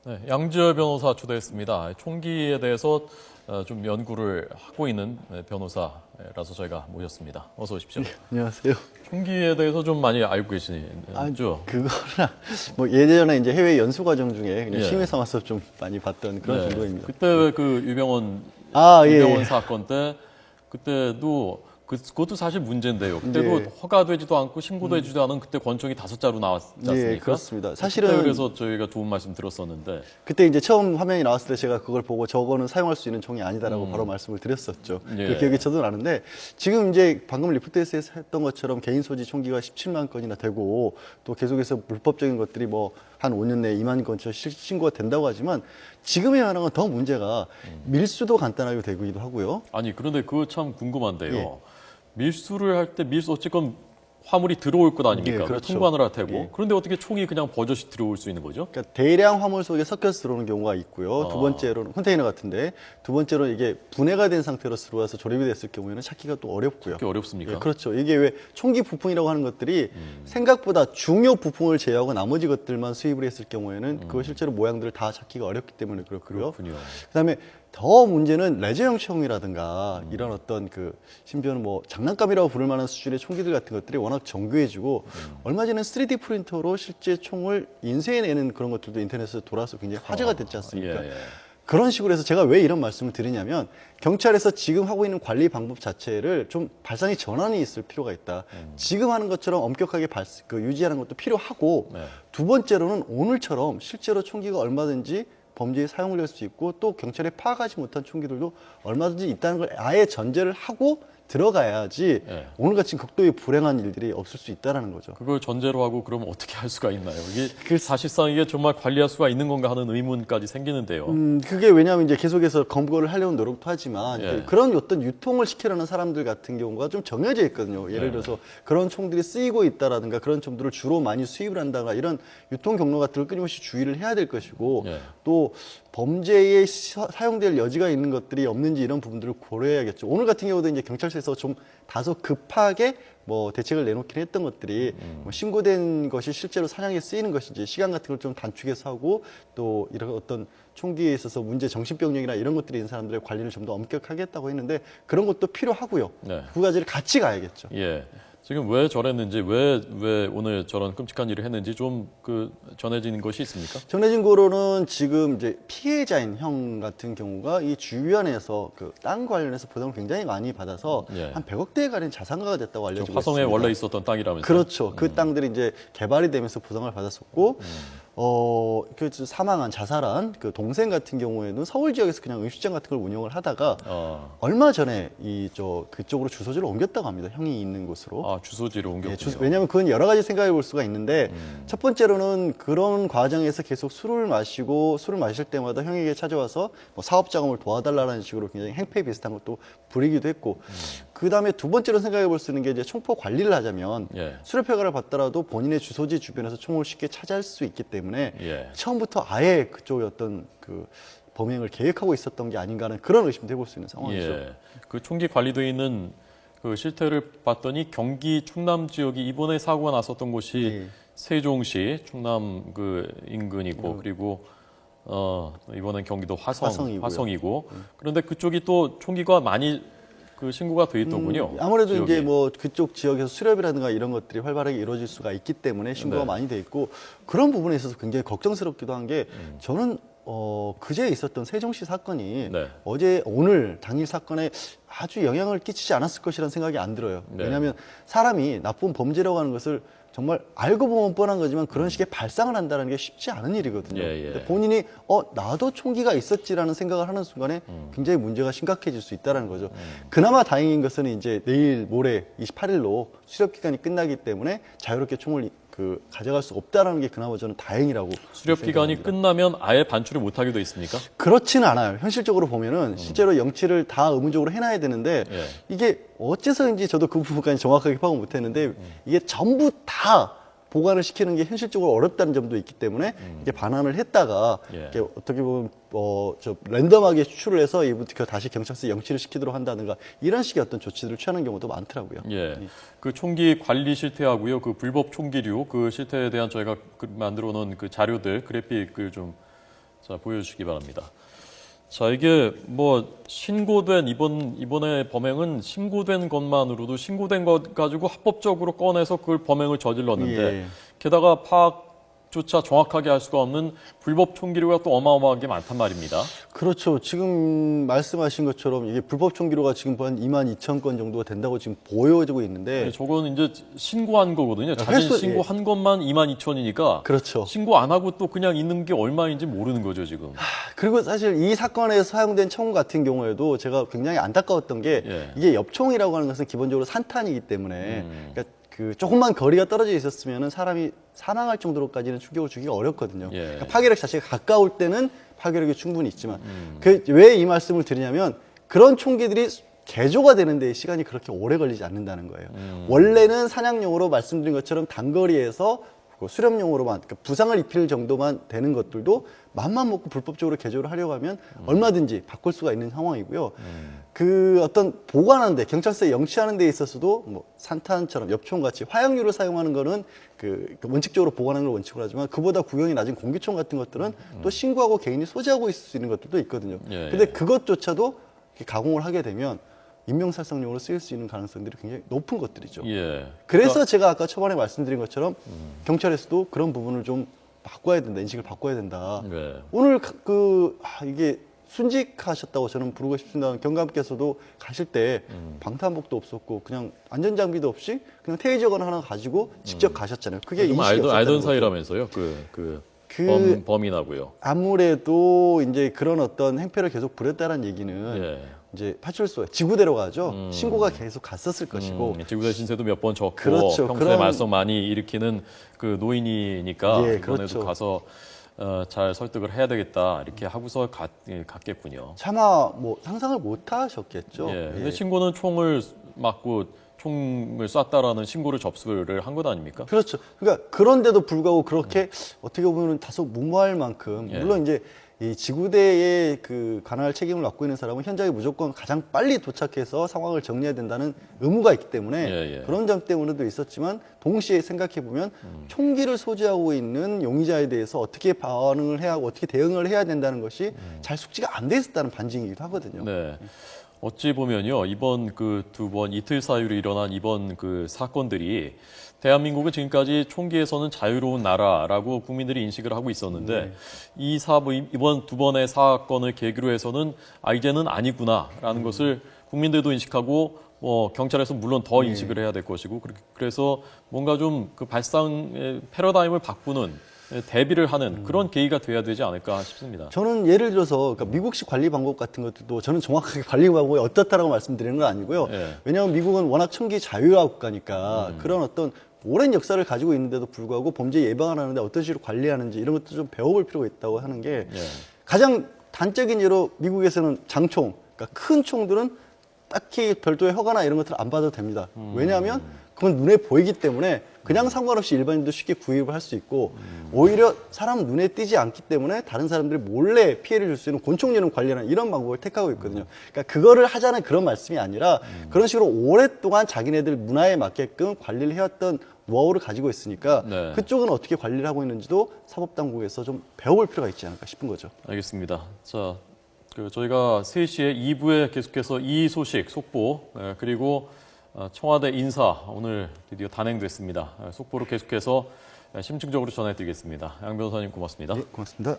네, 양지열 변호사 초대했습니다. 총기에 대해서 좀 연구를 하고 있는 변호사라서 저희가 모셨습니다. 어서 오십시오. 네, 안녕하세요. 총기에 대해서 좀 많이 알고 계시죠? 그거는 뭐 예전에 이제 해외 연수 과정 중에 그냥 예. 심의 삼아서 좀 많이 봤던 그런 네, 정도입니다. 그때 왜 그 유병원 예. 사건 때 그때도 그것도 사실 문제인데요. 그때도 네. 허가되지도 않고 신고되지도 않은 그때 권총이 5자루 나왔지 않습니까? 예, 그렇습니다. 그때 사실은 그래서 저희가 좋은 말씀 들었었는데 그때 이제 처음 화면이 나왔을 때 제가 그걸 보고 저거는 사용할 수 있는 총이 아니다라고 바로 말씀을 드렸었죠. 예. 그 기억이 저도 나는데 지금 이제 방금 리포트에서 했던 것처럼 개인 소지 총기가 17만 건이나 되고 또 계속해서 불법적인 것들이 뭐 한 5년 내에 2만 건처럼 신고가 된다고 하지만 지금에 관한 건 더 문제가 밀수도 간단하게 되기도 하고요. 아니 그런데 그거 참 궁금한데요. 예. 밀수를 할 때 어쨌건 화물이 들어올 것 아닙니까? 예, 그렇죠. 통관을 할 테고. 예. 그런데 어떻게 총이 그냥 버젓이 들어올 수 있는 거죠? 그러니까 대량 화물 속에 섞여서 들어오는 경우가 있고요. 두 번째로는 컨테이너 같은데 두 번째로는 이게 분해가 된 상태로 들어와서 조립이 됐을 경우에는 찾기가 또 어렵고요. 그게 어렵습니까? 예, 그렇죠. 이게 왜 총기 부품이라고 하는 것들이 생각보다 중요 부품을 제외하고 나머지 것들만 수입을 했을 경우에는 그거 실제로 모양들을 다 찾기가 어렵기 때문에 그렇고요. 그렇군요. 그다음에 더 문제는 레저형 총이라든가 이런 어떤 그 심지어는 뭐 장난감이라고 부를 만한 수준의 총기들 같은 것들이 워낙 정교해지고 얼마 전에 3D 프린터로 실제 총을 인쇄해내는 그런 것들도 인터넷에서 돌아서 굉장히 화제가 됐지 않습니까? 예, 예. 그런 식으로 해서 제가 왜 이런 말씀을 드리냐면 경찰에서 지금 하고 있는 관리 방법 자체를 좀 발상의 전환이 있을 필요가 있다. 지금 하는 것처럼 엄격하게 유지하는 것도 필요하고 네. 두 번째로는 오늘처럼 실제로 총기가 얼마든지 범죄에 사용될 수 있고 또 경찰에 파악하지 못한 총기들도 얼마든지 있다는 걸 아예 전제를 하고 들어가야지 네. 오늘같이 극도의 불행한 일들이 없을 수 있다는 거죠. 그걸 전제로 하고 그러면 어떻게 할 수가 있나요? 이게 사실상 이게 정말 관리할 수가 있는 건가 하는 의문까지 생기는데요. 그게 왜냐하면 이제 계속해서 검거를 하려는 노력도 하지만 예. 그런 어떤 유통을 시키려는 사람들 같은 경우가 좀 정해져 있거든요. 예를 들어서 그런 총들이 쓰이고 있다라든가 그런 총들을 주로 많이 수입을 한다거나 이런 유통 경로 같은 걸 끊임없이 주의를 해야 될 것이고 예. 또 범죄에 사용될 여지가 있는 것들이 없는지 이런 부분들을 고려해야겠죠. 오늘 같은 경우도 이제 경찰서에서 좀 다소 급하게 뭐 대책을 내놓긴 했던 것들이 뭐 신고된 것이 실제로 사냥에 쓰이는 것인지 시간 같은 걸 좀 단축해서 하고 또 이런 어떤 총기에 있어서 문제 정신병력이나 이런 것들이 있는 사람들의 관리를 좀 더 엄격하게 했다고 했는데 그런 것도 필요하고요. 네. 두 가지를 같이 가야겠죠. 예. 지금 왜 저랬는지, 왜 오늘 저런 끔찍한 일을 했는지 좀 전해지는 것이 있습니까? 전해진 거로는 지금 이제 피해자인 형 같은 경우가 이 주위원회에서 그 땅 관련해서 보상을 굉장히 많이 받아서 예. 한 100억대에 가량 자산가가 됐다고 알려지고 화성에 있습니다. 원래 있었던 땅이라면서요? 그렇죠. 그 땅들이 이제 개발이 되면서 보상을 받았었고, 그 사망한, 자살한 그 동생 같은 경우에는 서울 지역에서 그냥 음식점 같은 걸 운영을 하다가 얼마 전에 그쪽으로 주소지를 옮겼다고 합니다. 형이 있는 곳으로. 아, 주소지를 옮겼군요. 왜냐하면 그건 여러 가지 생각해 볼 수가 있는데 첫 번째로는 그런 과정에서 계속 술을 마실 때마다 형에게 찾아와서 뭐 사업 자금을 도와달라는 식으로 굉장히 행패 비슷한 것도 부리기도 했고 그 다음에 두 번째로 생각해 볼 수 있는 게 이제 총포 관리를 하자면 예. 수렵허가를 받더라도 본인의 주소지 주변에서 총을 쉽게 차지할 수 있기 때문에 예. 처음부터 아예 그쪽의 어떤 그 범행을 계획하고 있었던 게 아닌가 하는 그런 의심도 해볼 수 있는 상황이죠. 예. 그 총기 관리되어 있는 그 실태를 봤더니 경기 충남 지역이 이번에 사고가 났었던 곳이 예. 세종시 충남 그 인근이고 그리고 이번엔 경기도 화성이고 그런데 그쪽이 또 총기가 많이 그 신고가 돼 있더군요. 아무래도 지역에. 이제 뭐 그쪽 지역에서 수렵이라든가 이런 것들이 활발하게 이루어질 수가 있기 때문에 신고가 네. 많이 돼 있고 그런 부분에 있어서 굉장히 걱정스럽기도 한 게 저는 그제 있었던 세종시 사건이 네. 오늘 당일 사건에 아주 영향을 끼치지 않았을 것이라는 생각이 안 들어요. 네. 왜냐하면 사람이 나쁜 범죄라고 하는 것을 정말 알고 보면 뻔한 거지만 그런 식의 발상을 한다는 게 쉽지 않은 일이거든요. 예, 예. 근데 본인이 나도 총기가 있었지라는 생각을 하는 순간에 굉장히 문제가 심각해질 수 있다는 거죠. 그나마 다행인 것은 이제 내일 모레 28일로 수렵 기간이 끝나기 때문에 자유롭게 총을 가져갈 수 없다라는 게 그나마 저는 다행이라고 수렵 기간이 생각합니다. 끝나면 아예 반출을 못 하게 돼 있습니까? 그렇지는 않아요. 현실적으로 보면은 실제로 영치를 다 의무적으로 해놔야 되는데 예. 이게 어째서인지 저도 그 부분까지 정확하게 파악 못했는데 이게 전부 다 보관을 시키는 게 현실적으로 어렵다는 점도 있기 때문에 이게 반환을 했다가 예. 이게 어떻게 보면 랜덤하게 추출을 해서 이부터 다시 경찰서에 영치를 시키도록 한다든가 이런 식의 어떤 조치들을 취하는 경우도 많더라고요. 예. 그 총기 관리 실태하고요, 그 불법 총기류 그 실태에 대한 저희가 만들어 놓은 그 자료들 그래픽을 좀 자, 보여주시기 바랍니다. 자, 이게 뭐 신고된 이번에 범행은 신고된 것만으로도 신고된 것 가지고 합법적으로 꺼내서 그걸 범행을 저질렀는데 예. 게다가 파악조차 정확하게 할 수가 없는 불법 총기류가 또 어마어마하게 많단 말입니다. 그렇죠. 지금 말씀하신 것처럼 이게 불법 총기로가 지금 한 22,000건 정도가 된다고 지금 보여지고 있는데 네, 저건 이제 신고한 거거든요. 자진 횟수, 신고한 것만 22,000이니까 그렇죠. 신고 안 하고 또 그냥 있는 게 얼마인지 모르는 거죠, 지금. 그리고 사실 이 사건에서 사용된 총 같은 경우에도 제가 굉장히 안타까웠던 게 예. 이게 엽총이라고 하는 것은 기본적으로 산탄이기 때문에 그러니까 그 조금만 거리가 떨어져 있었으면 사람이 사망할 정도로까지는 충격을 주기가 어렵거든요. 예. 그러니까 파괴력 자체가 가까울 때는 파괴력이 충분히 있지만 왜 이 말씀을 드리냐면 그런 총기들이 개조가 되는데 시간이 그렇게 오래 걸리지 않는다는 거예요. 원래는 사냥용으로 말씀드린 것처럼 단거리에서 수렴용으로만 그러니까 부상을 입힐 정도만 되는 것들도 맘만 먹고 불법적으로 개조를 하려고 하면 얼마든지 바꿀 수가 있는 상황이고요. 그 어떤 보관하는데 경찰서에 영치하는 데 있어서도 뭐 산탄처럼 엽총 같이 화약류를 사용하는 거는 그 원칙적으로 보관하는 걸 원칙으로 하지만 그보다 구형이 낮은 공기총 같은 것들은 또 신고하고 개인이 소지하고 있을 수 있는 것들도 있거든요. 예, 근데 예. 그것조차도 이렇게 가공을 하게 되면 인명살상용으로 쓰일 수 있는 가능성들이 굉장히 높은 것들이죠. 예. 그래서 제가 아까 초반에 말씀드린 것처럼 경찰에서도 그런 부분을 좀 바꿔야 된다, 인식을 바꿔야 된다. 네. 오늘 이게 순직하셨다고 저는 부르고 싶습니다. 경감께서도 가실 때 방탄복도 없었고 그냥 안전장비도 없이 그냥 테이저건 하나 가지고 직접 가셨잖아요. 그게 좀 인식이 없었다는 알던 거죠. 사이라면서요, 범인하고요. 아무래도 이제 그런 어떤 행패를 계속 부렸다는 얘기는 예. 이제 파출소 지구대로 가죠. 신고가 계속 갔었을 것이고 지구대 신세도 몇 번 졌고 그렇죠. 평소에 그런- 말썽 많이 일으키는 그 노인이니까 예, 이번에도 그렇죠. 가서 잘 설득을 해야 되겠다 이렇게 하고서 갔겠군요. 차마 뭐 상상을 못 하셨겠죠. 예. 근데 예. 신고는 총을 맞고 총을 쐈다라는 신고를 접수를 한 것 아닙니까? 그렇죠. 그러니까 그런데도 불구하고 그렇게 어떻게 보면 다소 무모할 만큼 예. 물론 이제 이 지구대의 그 관할 책임을 맡고 있는 사람은 현장에 무조건 가장 빨리 도착해서 상황을 정리해야 된다는 의무가 있기 때문에 예, 예. 그런 점 때문에도 있었지만 동시에 생각해 보면 총기를 소지하고 있는 용의자에 대해서 어떻게 반응을 해야 하고 어떻게 대응을 해야 된다는 것이 잘 숙지가 안 돼 있었다는 반증이기도 하거든요. 네. 어찌 보면요, 이번 그 두 번 이틀 사이로 일어난 이번 그 사건들이 대한민국은 지금까지 총기에서는 자유로운 나라라고 국민들이 인식을 하고 있었는데 이번 두 번의 사건을 계기로 해서는 이제는 아니구나라는 것을 국민들도 인식하고 경찰에서 물론 더 인식을 해야 될 것이고 그래서 뭔가 좀 그 발상의 패러다임을 바꾸는 대비를 하는 그런 계기가 돼야 되지 않을까 싶습니다. 저는 예를 들어서 그러니까 미국식 관리 방법 같은 것들도 저는 정확하게 관리 방법이 어떻다라고 말씀드리는 건 아니고요. 예. 왜냐하면 미국은 워낙 총기 자유화 국가니까 그런 어떤 오랜 역사를 가지고 있는데도 불구하고 범죄 예방을 하는데 어떤 식으로 관리하는지 이런 것도 좀 배워볼 필요가 있다고 하는 게 예. 가장 단적인 예로 미국에서는 장총, 그러니까 큰 총들은 딱히 별도의 허가나 이런 것들을 안 받아도 됩니다. 왜냐하면 그건 눈에 보이기 때문에 그냥 상관없이 일반인도 쉽게 구입을 할 수 있고 오히려 사람 눈에 띄지 않기 때문에 다른 사람들이 몰래 피해를 줄 수 있는 권총류는 관리하는 이런 방법을 택하고 있거든요. 그러니까 그거를 하자는 그런 말씀이 아니라 그런 식으로 오랫동안 자기네들 문화에 맞게끔 관리를 해왔던 노하우를 가지고 있으니까 네. 그쪽은 어떻게 관리를 하고 있는지도 사법당국에서 좀 배워볼 필요가 있지 않을까 싶은 거죠. 알겠습니다. 자, 저희가 3시에 2부에 계속해서 이 소식 속보 그리고 청와대 인사 오늘 드디어 단행됐습니다. 속보로 계속해서 심층적으로 전해드리겠습니다. 양 변호사님 고맙습니다. 네, 고맙습니다.